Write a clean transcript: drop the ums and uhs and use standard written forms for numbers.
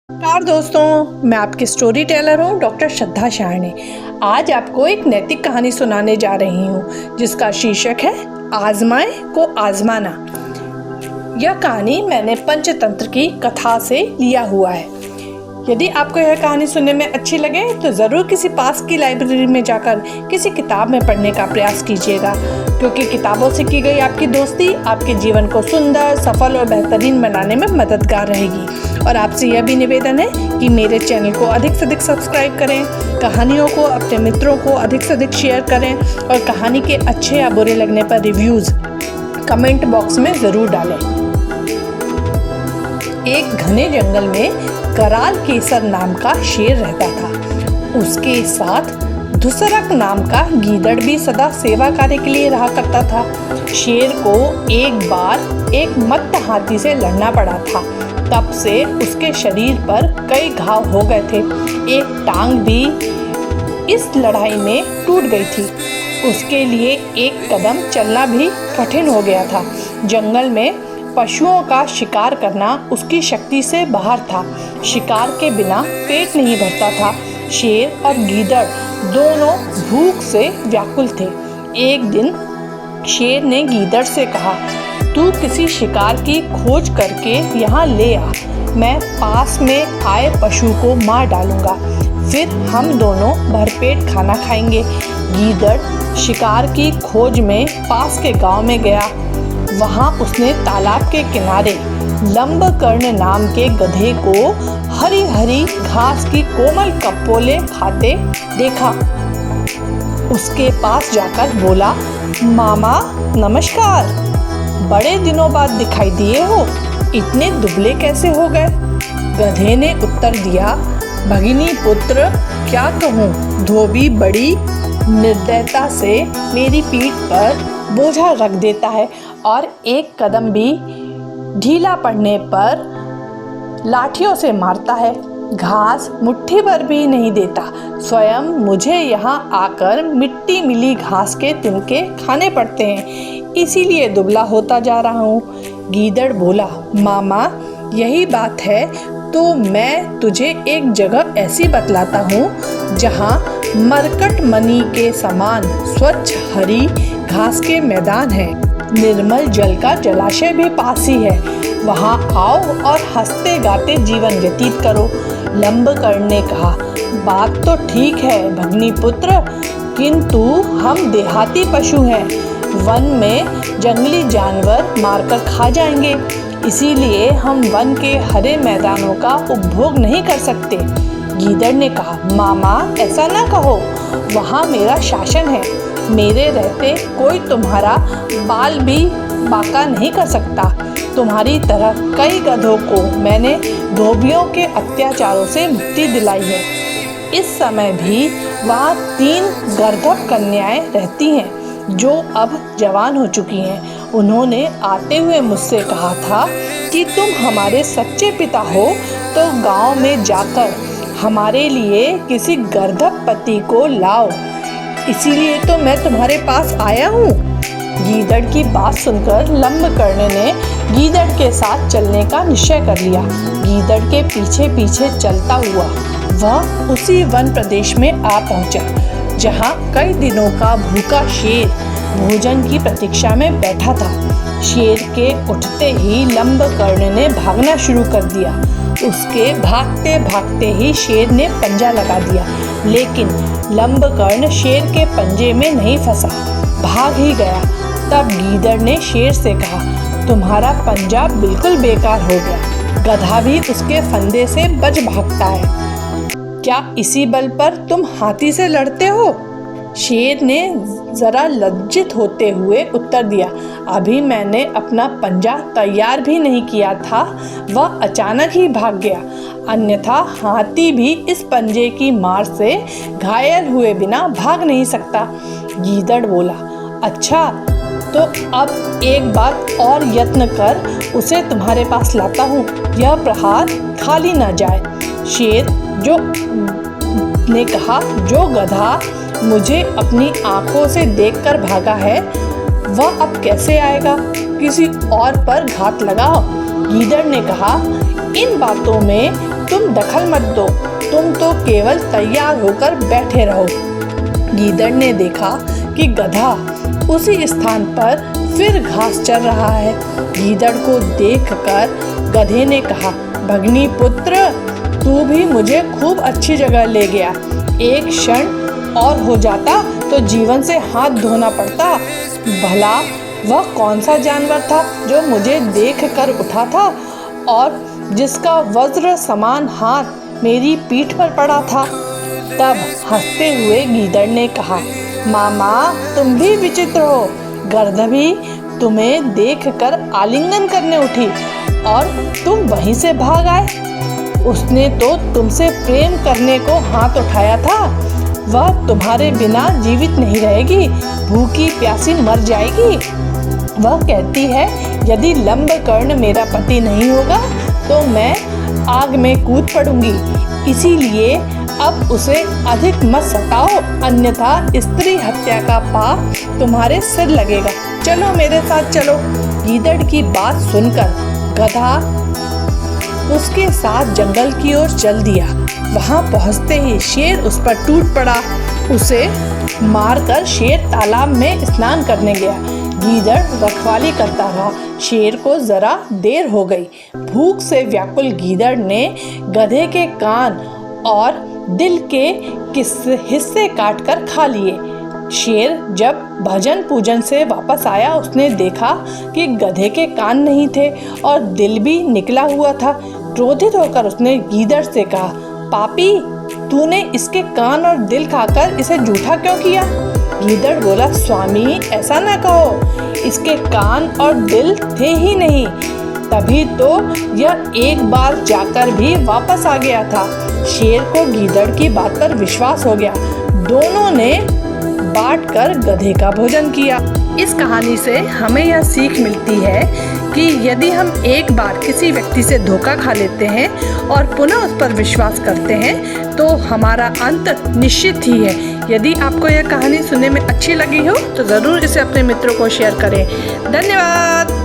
नमस्कार दोस्तों, मैं आपकी स्टोरी टेलर हूँ डॉक्टर श्रद्धा शाहनी। आज आपको एक नैतिक कहानी सुनाने जा रही हूँ जिसका शीर्षक है आजमाए को आजमाना। यह कहानी मैंने पंचतंत्र की कथा से लिया हुआ है। यदि आपको यह कहानी सुनने में अच्छी लगे तो ज़रूर किसी पास की लाइब्रेरी में जाकर किसी किताब में पढ़ने का प्रयास कीजिएगा, क्योंकि किताबों से की गई आपकी दोस्ती आपके जीवन को सुंदर, सफल और बेहतरीन बनाने में मददगार रहेगी। और आपसे यह भी निवेदन है कि मेरे चैनल को अधिक से अधिक सब्सक्राइब करें, कहानियों को अपने मित्रों को अधिक से अधिक शेयर करें और कहानी के अच्छे या बुरे लगने पर रिव्यूज़ कमेंट बॉक्स में ज़रूर डालें। एक घने जंगल में कराल केसर नाम का शेर रहता था। उसके साथ धुसरक नाम का गीदड़ भी सदा सेवा कार्य के लिए रहा करता था। शेर को एक बार एक मत्त हाथी से लड़ना पड़ा था। तब से उसके शरीर पर कई घाव हो गए थे। एक टांग भी इस लड़ाई में टूट गई थी। उसके लिए एक कदम चलना भी कठिन हो गया था। जंगल में पशुओं का शिकार करना उसकी शक्ति से बाहर था। शिकार के बिना पेट नहीं भरता था। शेर और गीदड़ दोनों भूख से व्याकुल थे। एक दिन शेर ने गीदड़ से कहा, तू किसी शिकार की खोज करके यहाँ ले आ। मैं पास में आए पशु को मार डालूंगा, फिर हम दोनों भरपेट खाना खाएंगे। गीदड़ शिकार की खोज में पास के गांव में गया। वहां उसने तालाब के किनारे लंबकर्ण नाम के गधे को हरी हरी घास की कोमल कपोले खाते देखा। उसके पास जाकर बोला, मामा नमस्कार, बड़े दिनों बाद दिखाई दिए हो, इतने दुबले कैसे हो गए? गधे ने उत्तर दिया, भगिनी पुत्र क्या कहूँ, धोबी बड़ी निर्दयता से मेरी पीठ पर बोझा रख देता है और एक कदम भी ढीला पड़ने पर लाठियों से मारता है। घास मुट्ठी भर भी नहीं देता। स्वयं मुझे यहाँ आकर मिट्टी मिली घास के तिनके खाने पड़ते हैं, इसीलिए दुबला होता जा रहा हूँ। गीदड़ बोला, मामा यही बात है तो मैं तुझे एक जगह ऐसी बतलाता हूँ जहाँ मरकट मणि के समान स्वच्छ हरी घास के मैदान है। निर्मल जल का जलाशय भी पास ही है। वहाँ आओ और हंसते गाते जीवन व्यतीत करो। लंबकर्ण ने कहा, बात तो ठीक है भगनी पुत्र, किंतु हम देहाती पशु हैं। वन में जंगली जानवर मारकर खा जाएंगे, इसीलिए हम वन के हरे मैदानों का उपभोग नहीं कर सकते। गीदड़ ने कहा, मामा ऐसा ना कहो, वहाँ मेरा शासन है। मेरे रहते कोई तुम्हारा बाल भी बांका नहीं कर सकता। तुम्हारी तरह कई गधों को मैंने धोबियों के अत्याचारों से मुक्ति दिलाई है। इस समय भी वहाँ 3 गर्दभ कन्याएं रहती हैं जो अब जवान हो चुकी हैं। उन्होंने आते हुए मुझसे कहा था कि तुम हमारे सच्चे पिता हो तो गांव में जाकर हमारे लिए किसी गर्दभ पति को लाओ, इसीलिए तो मैं तुम्हारे पास आया हूँ। गीदड़ की बात सुनकर लंबकर्ण ने गीदड़ के साथ चलने का निश्चय कर लिया। गीदड़ के पीछे पीछे चलता हुआ वह उसी वन प्रदेश में आ पहुँचा जहाँ कई दिनों का भूखा शेर भोजन की प्रतीक्षा में बैठा था। शेर के उठते ही लंबकर्ण ने भागना शुरू कर दिया। उसके भागते भागते ही शेर ने पंजा लगा दिया, लेकिन लंबकर्ण शेर के पंजे में नहीं फंसा, भाग ही गया। तब गीदड़ ने शेर से कहा, तुम्हारा पंजा बिल्कुल बेकार हो गया। गधा भी उसके फंदे से बच भागता है। क्या इसी बल पर तुम हाथी से लड़ते हो? शेर ने जरा लज्जित होते हुए उत्तर दिया, अभी मैंने अपना पंजा तैयार भी नहीं किया था, वह अचानक ही भाग गया। अन्यथा हाथी भी इस पंजे की मार से घायल हुए बिना भाग नहीं सकता। गीदड़ बोला, अच्छा तो अब एक बात और यत्न कर, उसे तुम्हारे पास लाता हूँ, यह प्रहार खाली न जाए। शेर ने कहा, जो गधा मुझे अपनी आंखों से देखकर भागा है वह अब कैसे आएगा? किसी और पर घात लगाओ। गीदड़ ने कहा, इन बातों में तुम दखल मत दो, तुम तो केवल तैयार होकर बैठे रहो। गीदड़ ने देखा कि गधा उसी स्थान पर फिर घास चर रहा है। गीदड़ को देखकर गधे ने कहा, भगनी पुत्र, तू भी मुझे खूब अच्छी जगह ले गया। एक क्षण और हो जाता तो जीवन से हाथ धोना पड़ता। भला वह कौन सा जानवर था जो मुझे देखकर उठा था और जिसका वज्र समान हाथ मेरी पीठ पर पड़ा था। तब हंसते हुए गीदड़ ने कहा, मामा, तुम भी विचित्र हो। गर्द भी तुम्हें देखकर आलिंगन करने उठी और तुम वहीं से भाग आए। उसने तो तुमसे प्रेम करने को हाथ उठाया था। वह तुम्हारे बिना जीवित नहीं रहेगी, भूखी प्यासी मर जाएगी। वह कहती है, यदि लंबकर्ण मेरा पति नहीं होगा तो मैं आग में कूद पड़ूंगी। इसीलिए अब उसे अधिक मत सताओ, अन्यथा स्त्री हत्या का पाप तुम्हारे सिर लगेगा। चलो मेरे साथ चलो। गीदड़ की बात सुनकर गधा उसके साथ जंगल की ओर चल दिया। वहां पहुंचते ही शेर उस पर टूट पड़ा। उसे मारकर शेर तालाब में स्नान करने गया। गीदड़ रखवाली करता रहा। शेर को जरा देर हो गई। भूख से व्याकुल गीदड़ ने गधे के कान और दिल के हिस्से काटकर खा लिए। शेर जब भजन पूजन से वापस आया, उसने देखा कि गधे के कान नहीं थे और दिल भी निकला हुआ था। क्रोधित होकर उसने गीदड़ से कहा, पापी, तूने इसके कान और दिल खाकर इसे जूठा क्यों किया? गीदड़ बोला, स्वामी, ऐसा ना कहो, इसके कान और दिल थे ही नहीं, तभी तो यह एक बार जाकर भी वापस आ गया था। शेर को गीदड़ की बात पर विश्वास हो गया। दोनों ने बांटकर गधे का भोजन किया। इस कहानी से हमें यह सीख मिलती है कि यदि हम एक बार किसी व्यक्ति से धोखा खा लेते हैं और पुनः उस पर विश्वास करते हैं तो हमारा अंत निश्चित ही है। यदि आपको यह कहानी सुनने में अच्छी लगी हो तो ज़रूर इसे अपने मित्रों को शेयर करें। धन्यवाद।